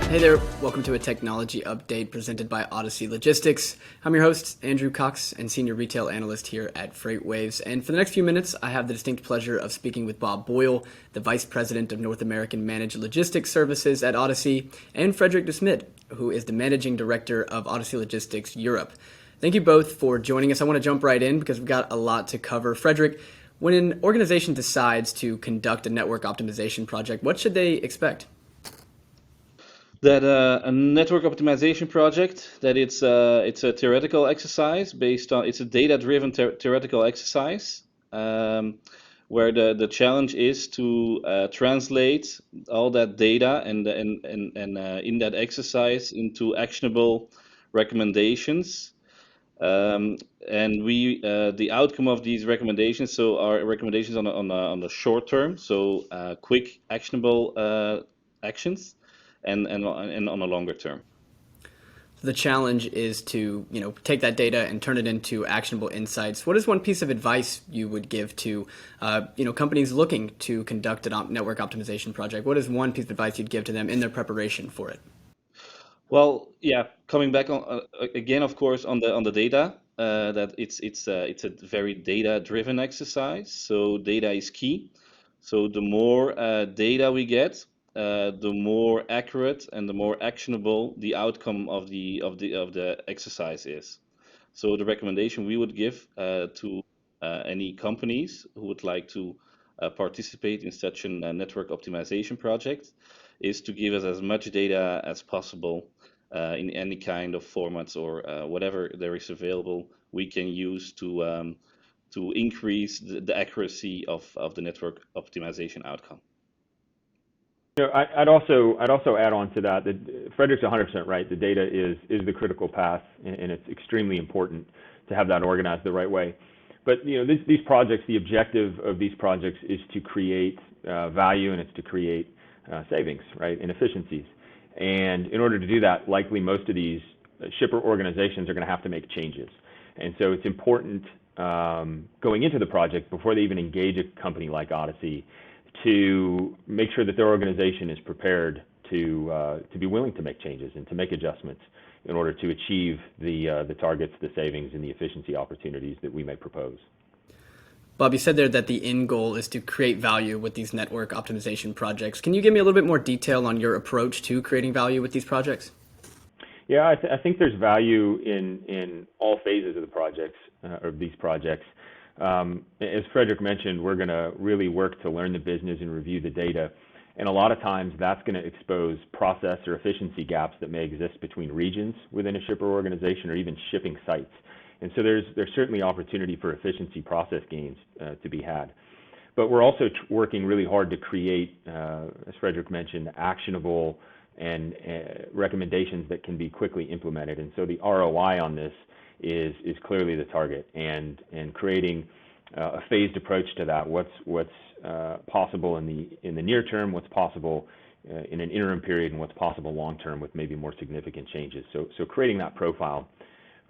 Hey there, welcome to a technology update presented by Odyssey Logistics. I'm your host, Andrew Cox, and Senior Retail Analyst here at FreightWaves. And for the next few minutes, I have the distinct pleasure of speaking with Bob Boyle, the Vice President of North American Managed Logistics Services at Odyssey, and Frederik Smedt, who is the Managing Director of Odyssey Logistics Europe. Thank you both for joining us. I want to jump right in because we've got a lot to cover. Frederik, when an organization decides to conduct a network optimization project, what should they expect? That a network optimization project, that it's a theoretical exercise based on, it's a data-driven theoretical exercise, where the challenge is to translate all that data and in that exercise into actionable recommendations. And we the outcome of these recommendations, so our recommendations on the short term, so quick actionable actions, and on a longer term. The challenge is to, take that data and turn it into actionable insights. What is one piece of advice you would give to, companies looking to conduct a network optimization project? What is one piece of advice you'd give to them in their preparation for it? Well, yeah, coming back on again, of course, on the data, that it's a very data-driven exercise. So data is key. So the more data we get, the more accurate and the more actionable the outcome of the exercise is. So the recommendation we would give to any companies who would like to participate in such a network optimization project is to give us as much data as possible in any kind of formats or whatever there is available. We can use to increase the accuracy of the network optimization outcome. I'd also add on to that Frederik's 100% right. The data is the critical path, and it's extremely important to have that organized the right way. But these projects, the objective of these projects is to create value, and it's to create savings, right, and efficiencies. And in order to do that, likely most of these shipper organizations are going to have to make changes. And so it's important going into the project, before they even engage a company like Odyssey, to make sure that their organization is prepared to be willing to make changes and to make adjustments in order to achieve the targets, the savings, and the efficiency opportunities that we may propose. Bob, you said there that the end goal is to create value with these network optimization projects. Can you give me a little bit more detail on your approach to creating value with these projects? Yeah, I think there's value in all phases of the projects, or these projects. As Frederik mentioned, we're going to really work to learn the business and review the data. And a lot of times that's going to expose process or efficiency gaps that may exist between regions within a shipper organization or even shipping sites. And so there's certainly opportunity for efficiency process gains to be had. But we're also working really hard to create, as Frederik mentioned, actionable and recommendations that can be quickly implemented. And so the ROI on this is clearly the target, and creating a phased approach to that. What's possible in the near term, what's possible in an interim period, and what's possible long term with maybe more significant changes. So creating that profile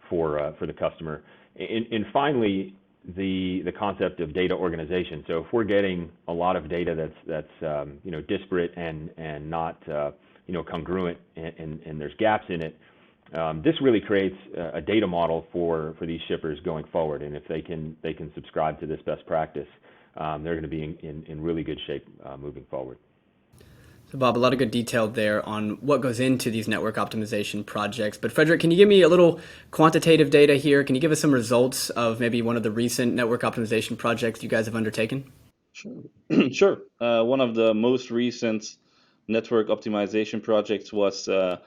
for the customer. And finally, the concept of data organization. So if we're getting a lot of data that's disparate and not congruent, and there's gaps in it, this really creates a data model for these shippers going forward. And if they can subscribe to this best practice, they're going to be in really good shape moving forward. So Bob, a lot of good detail there on what goes into these network optimization projects. But Frederik, can you give me a little quantitative data here? Can you give us some results of maybe one of the recent network optimization projects you guys have undertaken? Sure. Sure. One of the most recent network optimization projects was a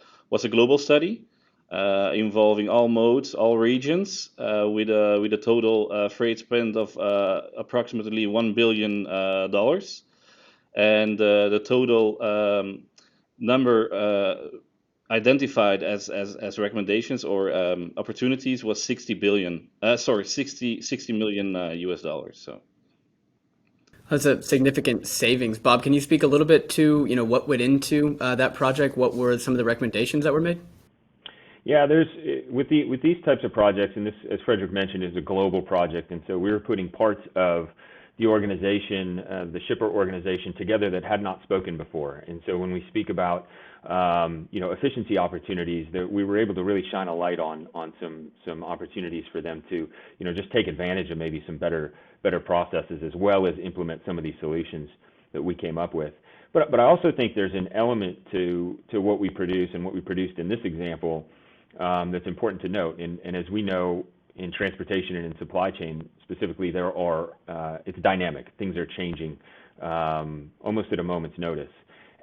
global study involving all modes, all regions, with a total freight spend of approximately $1 billion. And the total number identified as recommendations or opportunities was 60 million US dollars. So that's a significant savings. Bob, can you speak a little bit to what went into that project? What were some of the recommendations that were made? Yeah, there's with these types of projects, and this, as Frederik mentioned, is a global project, and so we're putting parts of the organization, the shipper organization together that had not spoken before. And so when we speak about efficiency opportunities, that we were able to really shine a light on some opportunities for them to just take advantage of maybe some better processes, as well as implement some of these solutions that we came up with. But I also think there's an element to what we produce and what we produced in this example that's important to note. And as we know, in transportation and in supply chain specifically, it's dynamic. Things are changing almost at a moment's notice.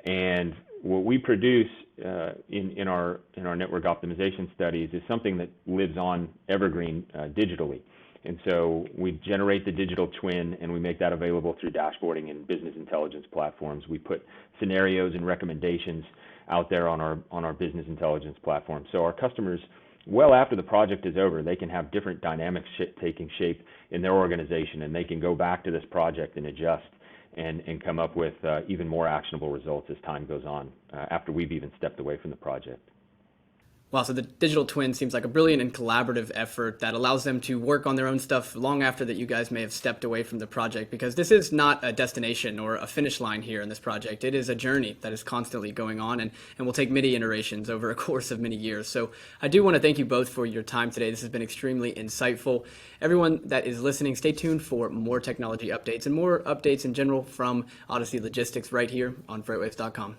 And what we produce in our network optimization studies is something that lives on evergreen digitally. And so we generate the digital twin and we make that available through dashboarding and business intelligence platforms. We put scenarios and recommendations out there on our business intelligence platform. So our customers, well after the project is over, they can have different dynamics taking shape in their organization, and they can go back to this project and adjust and come up with even more actionable results as time goes on, after we've even stepped away from the project. Wow, so the digital twin seems like a brilliant and collaborative effort that allows them to work on their own stuff long after that you guys may have stepped away from the project, because this is not a destination or a finish line here in this project. It is a journey that is constantly going on and will take many iterations over a course of many years. So I do want to thank you both for your time today. This has been extremely insightful. Everyone that is listening, stay tuned for more technology updates and more updates in general from Odyssey Logistics right here on FreightWaves.com.